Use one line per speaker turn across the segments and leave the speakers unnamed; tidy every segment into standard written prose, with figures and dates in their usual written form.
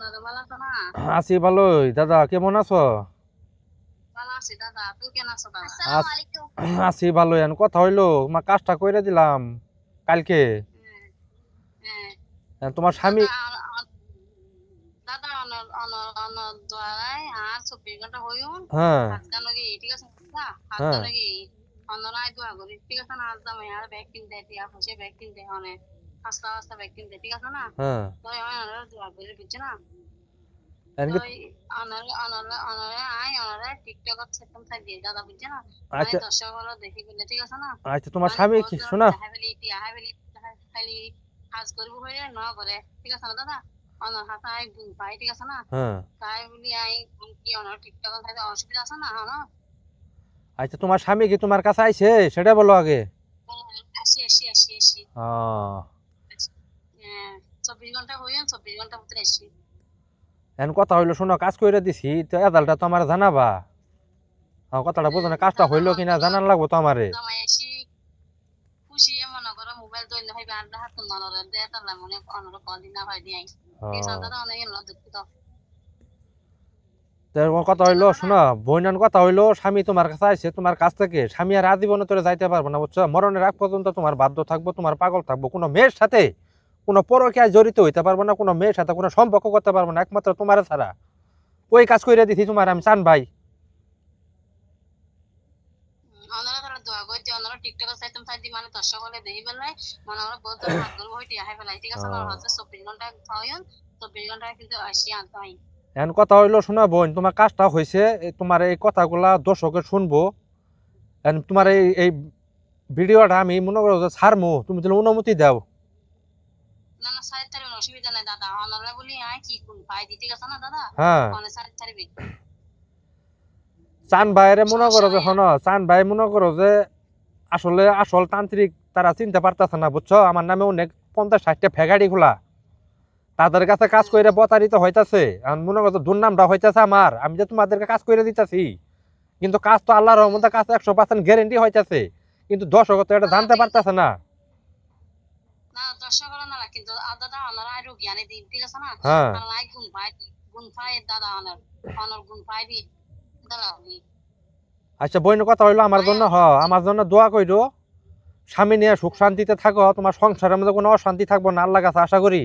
দাদা ভালো আছো না?
আছি ভালোই। দাদা কেমন আছো?
ভালো আছি দাদা, তুই কেন আছো দাদা?
আছ- আছি ভালোই। কথা হইলো, তোমার কাজটা কইরা দিলাম কালকে।
হ্যাঁ, হ্যাঁ।
তোমার স্বামী।
দাদা দাদা অনর অনর অনর দ্বারাই আর 24 ঘন্টা হইউন
হ্যাঁ,
হাতটা নাকি ঠিক আছে না হাতটা
হ্যাঁ।
নাকি অনরাই দোয়া করি ঠিক আছে না? আজ দামে আর ভ্যাকসিন দেয় দিয়া হচ্ছে ভ্যাকসিন দেয় অনেক হাসতা হাসতা ভ্যাকসিন দেয় ঠিক আছে না?
হ্যাঁ।
তো আমি অনরা দোয়া করি বুঝছো না? তো
এনকে।
অনর অনর অনরে অনরে টিকটক সেকম থাই দিয়ে দাদা বুঝছো না? মানে
আচ্ছা,
দর্শক হলো দেখি বলে ঠিক আছে না?
আচ্ছা, তোমার
মানে
স্বামী
বহুত
কি
জন
শোনা?
দেখাই খালি কাজ করবো হয়ে ন করে ঠিক আছে না দাদা? অনর হাতে আই গুণ পাই ঠিক আছে না?
হ্যাঁ।
তাই বলি আই কি অনর টিকটক থাকতে অসুবিধা আছে না হ্যাঁ?
আচ্ছা, তোমার স্বামী কি তোমার কাছে আইছে সেটা বলো আগে।
আসি আসি আসি আসি
আহ,
হ্যাঁ 24 ঘন্টা হইয়া 24 ঘন্টা ভিতরে আসি
এখন কথা হইলো, শোনো, কাজ কইরা দিছি তো এদালটা তো আমার জানাবা। কথাটা বোঝো না, কাজটা
দাদা
হইলো কিনা
অন্তরা
জানান লাগবো তো আমারে।
জামাই আসি খুশি মনে করো মোবাইল তো হইবে আড্ডা হাত ননরে দেয় তাহলে মনে অনর কদিন না হয় দিয়াই ঠিক আছে
আহ,
দাদা অনেক দুঃখিত
তো এরকম কথা
বুঝছো না
হইলো,
দাদা
শোনো। বইনান কথা হইলো, স্বামী তোমার কাছে আইছে, তোমার কাছ থেকে স্বামী আর আজীবনে তোরে যাইতে পারবো না, বুঝছো? মরণের আগ পর্যন্ত তোমার বাধ্য থাকবো, তোমার পাগল থাকবো, কোনো মেয়ের সাথে কোনো পরকীয়ায় জড়িত হইতে পারবো না, কোনো মেয়ের সাথে কোনো সম্পর্ক করতে পারবো না, একমাত্র তোমার ছাড়া। ওই কাজ কইরা দিছি তোমার আমি, চান ভাই।
অনরা তাহলে দোয়া করে যে অনরা টিকটক সাইতাম সাইদি মানে দর্শক হলে দেখি বেলায় মানে আমরা বহুত হাত গর্ব হইতে আহে বেলায় ঠিক আছে না?
আহ,
হচ্ছে 24 ঘন্টা খাওয়ন 24 ঘন্টা কিন্তু আসি আনতে হয়
এখন কথা হইলো, শোনা বোন, তোমার কাজটা হয়েছে, তোমার এই কথাগুলা দর্শকে শুনবো। এখন তোমার এই এই ভিডিওটা আমি মনে করো যে ছাড়মু, তুমি যদি অনুমতি দাও।
না না সাইড তারিবেন অসুবিধা নাই দাদা অনরা বলি আয় কি কোন পাই দি ঠিক আছে না দাদা?
হ্যাঁ।
অনে সাইড তারিবে
চান ভাইরে মনে
সমস্যা
করো যে,
নাই
শোনো, চান ভাই মনে করো যে আসলে আসল তান্ত্রিক তারা চিনতে পারতেছে না, বুঝছো? আমার নামে অনেক 50-60টা ফেগাড়ি খোলা, তাদের কাছে কাজ করে প্রতারিত হইতাছে। এখন মনে করো দুর্নামটা হইতাছে আমার, আমি যে তোমাদেরকে কাজ করে দিতেছি, কিন্তু কাজ তো আল্লাহর রহমতে কাজ 100% গ্যারেন্টি হইতাছে, কিন্তু দর্শক তো এটা
দাদা
জানতে
কিন্তু
পারতেছে না।
না দর্শক হলো না কিন্তু দাদা অনরা আরো জ্ঞানী দিন ঠিক আছে না?
হ্যাঁ।
আর নাই গুণ পাই দাদা অনর অনর গুণ পাই দি দাদা
আচ্ছা বোনের কথা হইলো, আমার
আয়
জন্য
অনর বুঝছি
আমার জন্য দোয়া কইরো। স্বামী নিয়ে সুখ শান্তিতে থাকো, তোমার সংসারের মধ্যে কোনো অশান্তি থাকবো না, আল্লাহ কাছে আশা করি।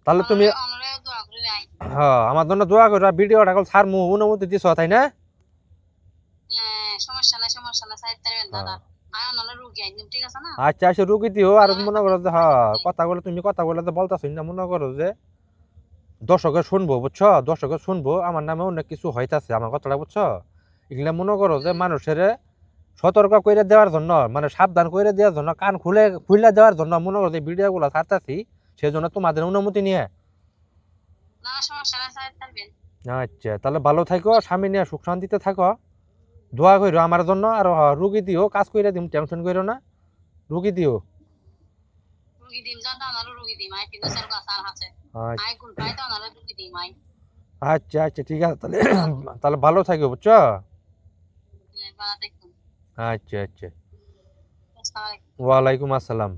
তাহলে তুমি,
অনরে অনরে দোয়া করে আই
হ্যাঁ, আমার জন্য দোয়া করো। ভিডিওটা কল ছাড়মু, অনুমতি দিছ তাই না?
হ্যাঁ সমস্যা নাই সাইড তারিবেন দাদা
হ্যাঁ।
আয় অনরে রুগী আইন ঠিক আছে না?
আচ্ছা, আচ্ছা, রুগী দিও। আর
অনরে
মনে
হাতে
করো যে,
পাই
হ্যাঁ,
দিতে
কথাগুলো তুমি কথাগুলো যে বলতেছ না, মনে করো যে দর্শকে শুনবো, বুঝছো? দর্শকে শুনবো আমার নামে অনেক কিছু হইতাছে, আমার কথাটা বুঝছো? এগুলা মনে করো যে মানুষের সতর্ক করে দেওয়ার জন্য, মানে সাবধান করে দেওয়ার জন্য, কান খুলে দেওয়ার জন্য মনে করো যে ভিডিওগুলো ছাড়তাছি, সেই জন্য তোমাদের অনুমতি নিয়ে।
না সমস্যা নাই সাইড তারিবেন
আচ্ছা, তাহলে ভালো থাকো, স্বামী নিয়ে সুখ শান্তিতে থাকো। দোয়া করো আমার জন্য। আর রুগী দিও, কাজ করে দিম, টেনশন করো না। রুগী দিও।
রুগী দিন দাদা অনরে রুগী দিম আই কিন্তু স্যার কাছে আছে
আচ্ছা,
আই গুণ পাই তো অনরে রুগী দিম আই
আচ্ছা, আচ্ছা, ঠিক আছে তাহলে। তাহলে ভালো থাকো, বুঝছো?
বাধা দেখুন
আচ্ছা, আচ্ছা।
আসসালামু আলাইকুম
ওয়ালাইকুম আসসালাম।